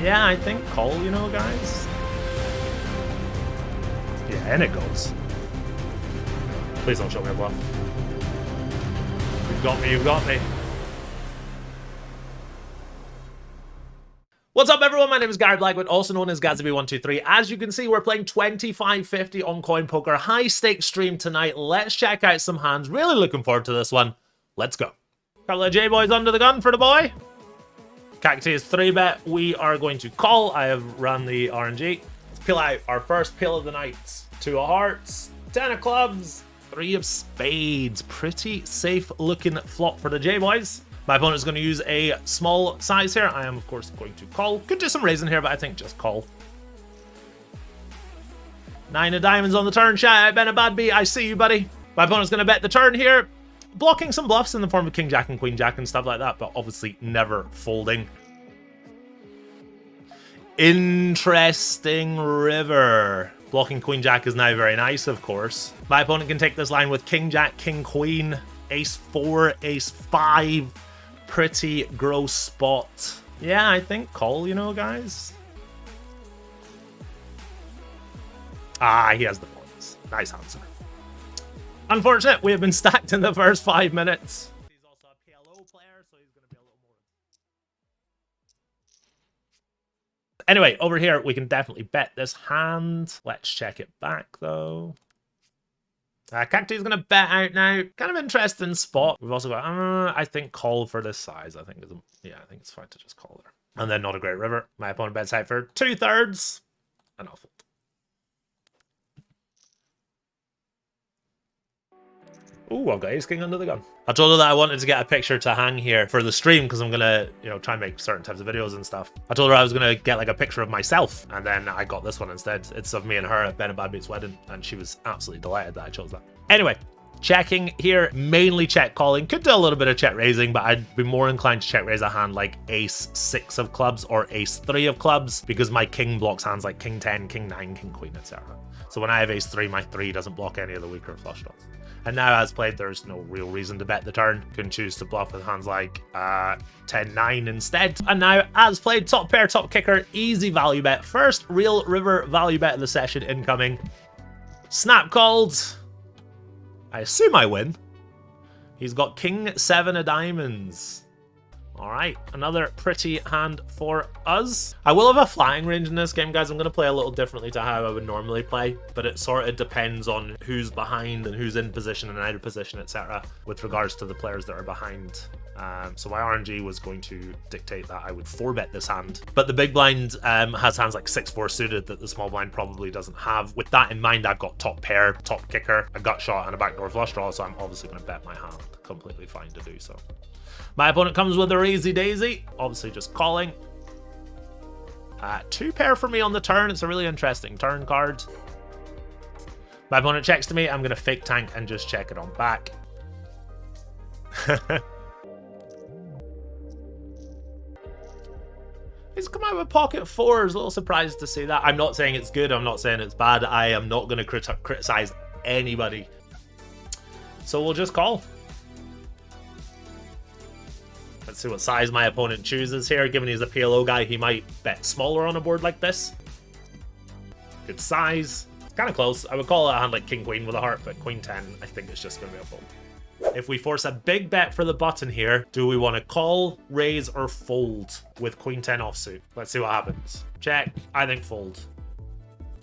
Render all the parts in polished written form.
Yeah, I think call, you know, guys. Yeah, and it goes. Please don't show me a bluff. You've got me, you've got me. What's up, everyone? My name is Garrett Blackwood, also known as Gatsby123. As you can see, we're playing 2550 on Coin Poker. High stakes stream tonight. Let's check out some hands. Really looking forward to this one. Let's go. Couple of J-boys under the gun for the boy. Cacti is 3-bet. We are going to call. I have run the RNG. Let's peel out our first peel of the night. 2 of hearts, 10 of clubs, 3 of spades. Pretty safe looking flop for the J-boys. My opponent is going to use a small size here. I am, of course, going to call. Could do some raising here, but I think just call. 9 of diamonds on the turn. Shout out Ben Abadby. I see you, buddy. My opponent's going to bet the turn here. Blocking some bluffs in the form of King Jack and Queen Jack and stuff like that, but obviously never folding. Interesting river. Blocking Queen Jack is now very nice, of course. My opponent can take this line with King Jack, King Queen, Ace 4, Ace 5. Pretty gross spot. Yeah, I think call, you know, guys. Ah, he has the points. Nice answer. Unfortunate, we have been stacked in the first 5 minutes. He's also a PLO player, so he's going to be a little more. Anyway, over here, we can definitely bet this hand. Let's check it back, though. Cacti's going to bet out now. Kind of interesting spot. We've also got, I think, call for this size. I think it's fine to just call there. And then not a great river. My opponent bets out for 2/3. And I'll fold. Ooh, I've got ace king under the gun. I told her that I wanted to get a picture to hang here for the stream because I'm gonna, try and make certain types of videos and stuff. I told her I was gonna get like a picture of myself, and then I got this one instead. It's of me and her at Ben and Badbeat's wedding, and she was absolutely delighted that I chose that. Anyway, checking here, mainly check calling. Could do a little bit of check raising, but I'd be more inclined to check raise a hand like ace 6 of clubs or ace 3 of clubs because my king blocks hands like king 10, king 9, king queen, etc. So when I have ace 3, my 3 doesn't block any of the weaker flush draws. And now, as played, there's no real reason to bet the turn. Can choose to bluff with hands like 10-9 instead. And now, as played, top pair, top kicker, easy value bet. First real river value bet of the session incoming. Snap called. I assume I win. He's got king 7 of diamonds. All right, another pretty hand for us. I will have a flying range in this game, guys. I'm going to play a little differently to how I would normally play, but it sort of depends on who's behind and who's in position and out of position, etc. with regards to the players that are behind. So my RNG was going to dictate that I would 4-bet this hand. But the big blind has hands like 6-4 suited that the small blind probably doesn't have. With that in mind, I've got top pair, top kicker, a gut shot, and a backdoor flush draw, so I'm obviously going to bet my hand. Completely fine to do so. My opponent comes with a Razy Daisy, obviously just calling. 2 pair for me on the turn. It's a really interesting turn card. My opponent checks to me. I'm going to fake tank and just check it on back. He's come out with pocket 4s. A little surprised to see that. I'm not saying it's good. I'm not saying it's bad. I am not going to criticize anybody. So we'll just call. Let's see what size my opponent chooses here. Given he's a PLO guy, he might bet smaller on a board like this. Good size. It's kind of close. I would call it a hand like king queen with a heart, but queen 10, I think it's just going to be a fold. If we force a big bet for the button here, do we want to call, raise, or fold with queen 10 offsuit? Let's see what happens. Check. I think fold.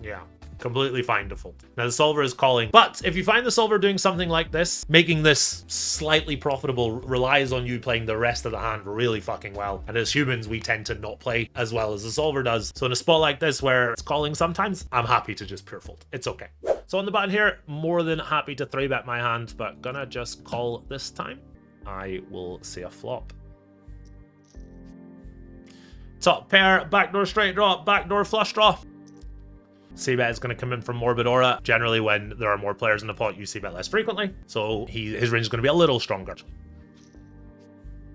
Yeah. Completely fine to fold. Now the solver is calling, but if you find the solver doing something like this, making this slightly profitable relies on you playing the rest of the hand really fucking well. And as humans, we tend to not play as well as the solver does. So in a spot like this where it's calling sometimes, I'm happy to just pure fold. It's okay. So on the button here, more than happy to 3-bet my hand, but gonna just call this time. I will see a flop. Top pair, backdoor straight draw, backdoor flush draw. C-bet is going to come in from Morbid Aura. Generally, when there are more players in the pot, you C-bet less frequently. So his range is going to be a little stronger.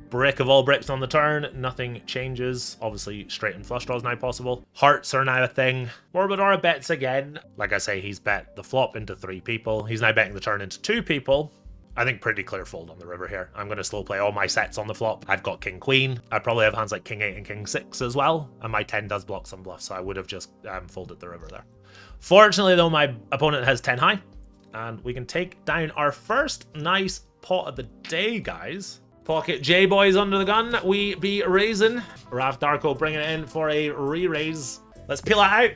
Brick of all bricks on the turn. Nothing changes. Obviously, straight and flush draws now possible. Hearts are now a thing. Morbid Aura bets again. Like I say, he's bet the flop into 3 people. He's now betting the turn into 2 people. I think pretty clear fold on the river here. I'm going to slow play all my sets on the flop. I've got king queen. I probably have hands like king 8 and king 6 as well. And my 10 does block some bluffs, so I would have just folded the river there. Fortunately, though, my opponent has 10 high. And we can take down our first nice pot of the day, guys. Pocket J boys under the gun. We be raising. Raf Darko bringing it in for a re-raise. Let's peel it out.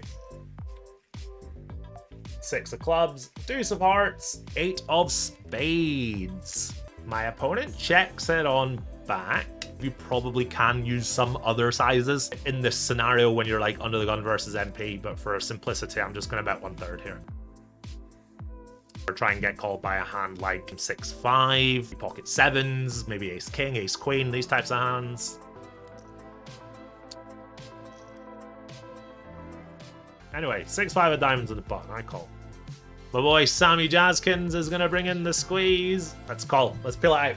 6 of clubs, deuce of hearts, 8 of spades. My opponent checks it on back. You probably can use some other sizes in this scenario when you're like under the gun versus MP, but for simplicity, I'm just going to bet 1/3 here. Or try and get called by a hand like 6-5, pocket 7s, maybe ace king, ace queen, these types of hands. Anyway, 6-5 of diamonds in the button, I call. My boy Sammy Jaskins is going to bring in the squeeze. Let's call. Let's peel it out.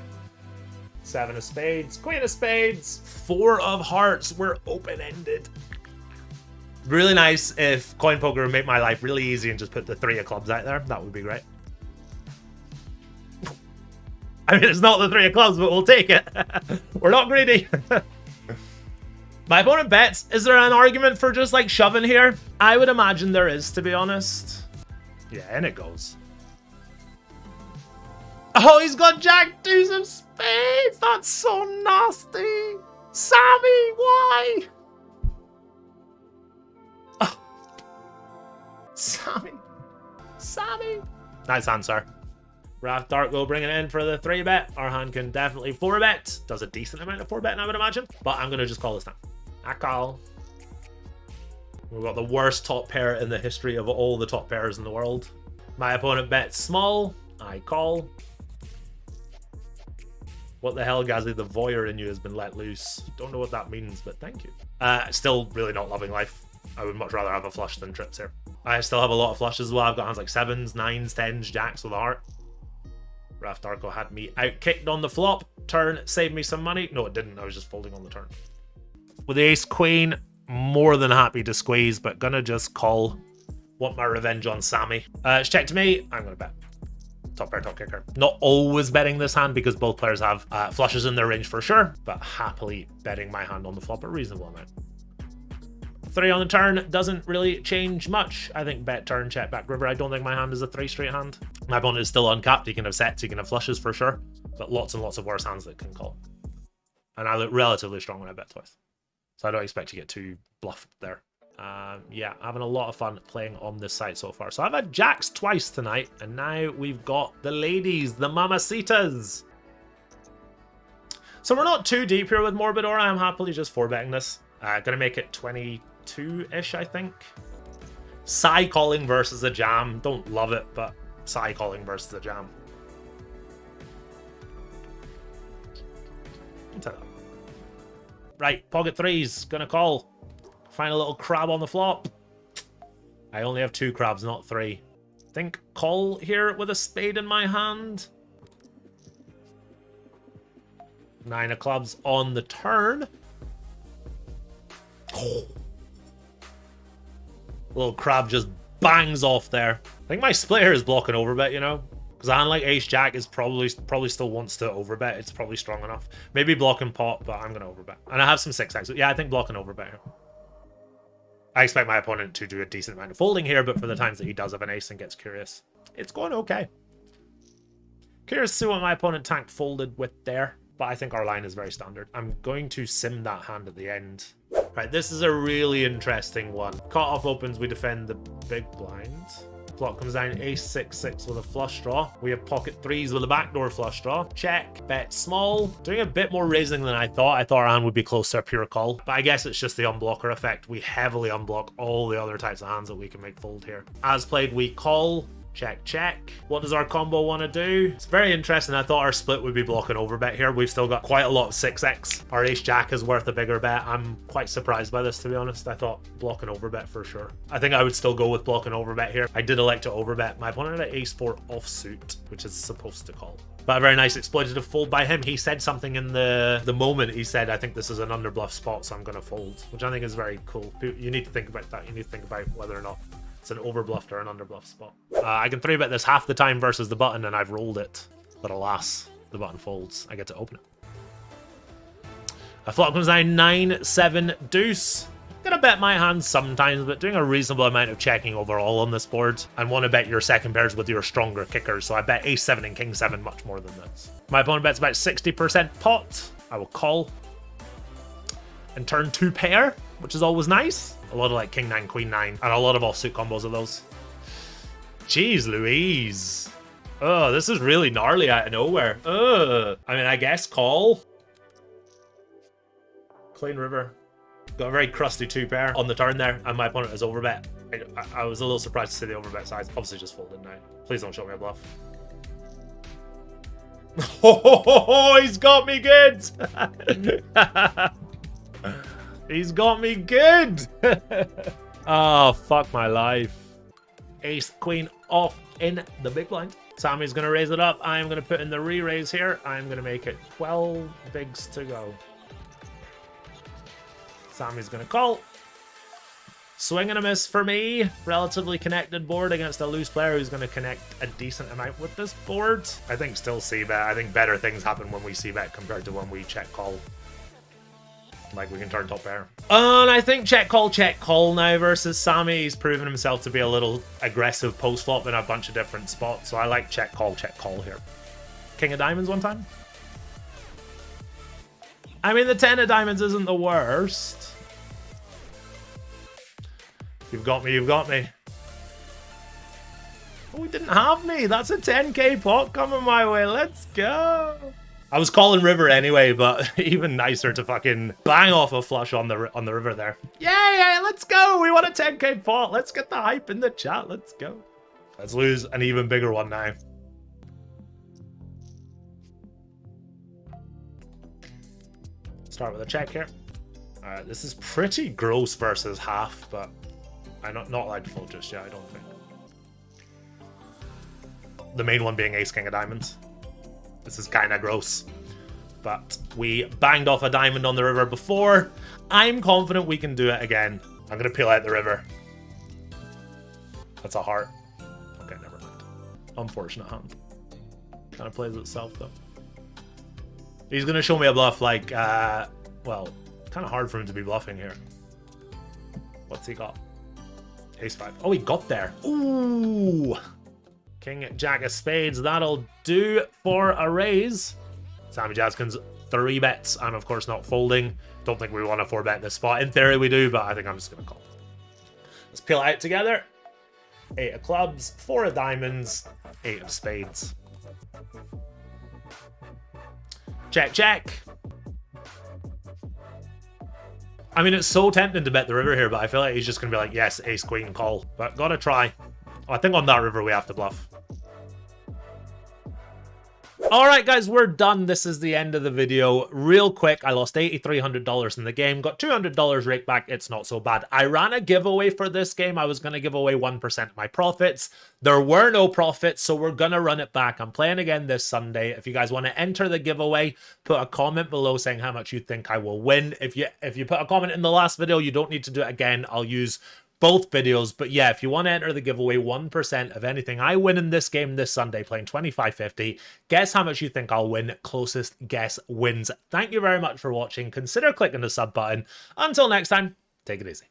7 of spades, queen of spades, 4 of hearts. We're open-ended. Really nice if coin poker would make my life really easy and just put the 3 of clubs out there. That would be great. I mean, it's not the 3 of clubs, but we'll take it. We're not greedy. My opponent bets. Is there an argument for just like shoving here? I would imagine there is, to be honest. Yeah, in it goes. Oh, he's got jack deuce of spades. That's so nasty. Sammy, why? Oh. Sammy. Nice answer. Raf Darko bringing it in for the 3-bet. Our hand can definitely 4-bet. Does a decent amount of 4-betting, I would imagine. But I'm going to just call this time. I call. We've got the worst top pair in the history of all the top pairs in the world. My opponent bets small. I call. What the hell, Gazzy? The voyeur in you has been let loose. Don't know what that means, but thank you. Still really not loving life. I would much rather have a flush than trips here. I still have a lot of flushes as well. I've got hands like 7s, 9s, 10s, jacks with a heart. Raf Darko had me out-kicked on the flop. Turn saved me some money. No, it didn't. I was just folding on the turn. With the ace queen, more than happy to squeeze, but gonna just call. Want my revenge on Sammy. It's check to me. I'm gonna bet. Top pair, top kicker. Not always betting this hand because both players have flushes in their range for sure, but happily betting my hand on the flop a reasonable amount. 3 on the turn doesn't really change much. I think bet turn, check back river. I don't think my hand is a 3 straight hand. My opponent is still uncapped. He can have sets, he can have flushes for sure, but lots and lots of worse hands that can call. And I look relatively strong when I bet twice. So I don't expect to get too bluffed there. Yeah, having a lot of fun playing on this site so far. So I've had jacks twice tonight, and now we've got the ladies, the mamacitas. So we're not too deep here with Morbid Aura. I'm happily just 4-betting this. Gonna make it 22-ish, I think. Psy calling versus a jam. Don't love it, but Psy calling versus a jam. Right, pocket 3s, gonna call. Find a little crab on the flop. I only have 2 crabs, not 3. Think call here with a spade in my hand. 9 of clubs on the turn. Oh. Little crab just bangs off there. I think my splitter is blocking overbet, you know? Because a hand like ace-jack is probably still wants to overbet. It's probably strong enough. Maybe blocking pot, but I'm going to overbet. And I have some 6x. Yeah, I think blocking overbet here. I expect my opponent to do a decent amount of folding here, but for the times that he does have an ace and gets curious, it's going okay. Curious to see what my opponent tank folded with there, but I think our line is very standard. I'm going to sim that hand at the end. Right, this is a really interesting one. Cutoff opens, we defend the big blind. Flop comes down ace-6-6 with a flush draw. We have pocket 3s with a backdoor flush draw. Check, bet small. Doing a bit more raising than I thought. I thought our hand would be close to a pure call, but I guess it's just the unblocker effect. We heavily unblock all the other types of hands that we can make fold here. As played, we call. Check, check. What does our combo want to do? It's very interesting. I thought our split would be blocking overbet here. We've still got quite a lot of 6x. Our ace-jack is worth a bigger bet. I'm quite surprised by this, to be honest. I thought blocking overbet for sure. I think I would still go with blocking overbet here. I did elect to overbet. My opponent had ace-4 offsuit, which is supposed to call. But a very nice exploitative fold by him. He said something in the moment. He said, I think this is an underbluff spot, so I'm going to fold, which I think is very cool. You need to think about that. You need to think about whether or not it's an overbluffed or an underbluff spot. I can 3-bet this half the time versus the button, and I've rolled it. But alas, the button folds. I get to open it. A flop comes down 9-7 deuce. Gonna bet my hand sometimes, but doing a reasonable amount of checking overall on this board, and want to bet your second pairs with your stronger kickers, so I bet ace-7 and king-7 much more than this. My opponent bets about 60% pot. I will call. And turn 2 pair, which is always nice. A lot of like king-9, queen-9, and a lot of offsuit combos of those. Jeez Louise. Oh, this is really gnarly out of nowhere. I mean, I guess call. Clean river. Got a very crusty 2 pair on the turn there, and my opponent has overbet. I was a little surprised to see the overbet size. Obviously just folded now. Please don't show me a bluff. Oh, he's got me good! He's got me good! Oh, fuck my life. Ace, queen off in the big blind. Sammy's going to raise it up. I'm going to put in the re-raise here. I'm going to make it 12 bigs to go. Sammy's going to call. Swing and a miss for me. Relatively connected board against a loose player who's going to connect a decent amount with this board. I think still c-bet. I think better things happen when we c-bet compared to when we check call. Like we can turn top pair. And I think check call now versus Sammy. He's proven himself to be a little aggressive post flop in a bunch of different spots. So I like check call here. King of diamonds one time. I mean, the 10 of diamonds isn't the worst. You've got me, you've got me. Oh, he didn't have me. That's a 10k pot coming my way. Let's go. I was calling river anyway, but even nicer to fucking bang off a flush on the river there. Yeah, let's go. We want a 10k pot. Let's get the hype in the chat. Let's go. Let's lose an even bigger one now. Start with a check here. Alright, this is pretty gross versus half, but I'm not allowed to fold just yet, I don't think. The main one being ace king of diamonds. This is kind of gross. But we banged off a diamond on the river before. I'm confident we can do it again. I'm going to peel out the river. That's a heart. Okay, never mind. Unfortunate hand. Kind of plays itself, though. He's going to show me a bluff like, well, kind of hard for him to be bluffing here. What's he got? Ace-5. Oh, he got there. Ooh. King, jack of spades. That'll do for a raise. Sammy Jaskin's 3 bets. I'm, of course, not folding. Don't think we want to 4-bet this spot. In theory, we do, but I think I'm just going to call. Let's peel out together. 8 of clubs, 4 of diamonds, 8 of spades. Check, check. I mean, it's so tempting to bet the river here, but I feel like he's just going to be like, yes, ace, queen, call. But gotta try. Oh, I think on that river we have to bluff. Alright guys, we're done. This is the end of the video. Real quick, I lost $8,300 in the game. Got $200 rake back. It's not so bad. I ran a giveaway for this game. I was going to give away 1% of my profits. There were no profits, so we're going to run it back. I'm playing again this Sunday. If you guys want to enter the giveaway, put a comment below saying how much you think I will win. If you put a comment in the last video, you don't need to do it again. I'll use both videos. But yeah, if you want to enter the giveaway, 1% of anything I win in this game this Sunday, playing 25.50, guess how much you think I'll win. Closest guess wins. Thank you very much for watching. Consider clicking the sub button. Until next time, take it easy.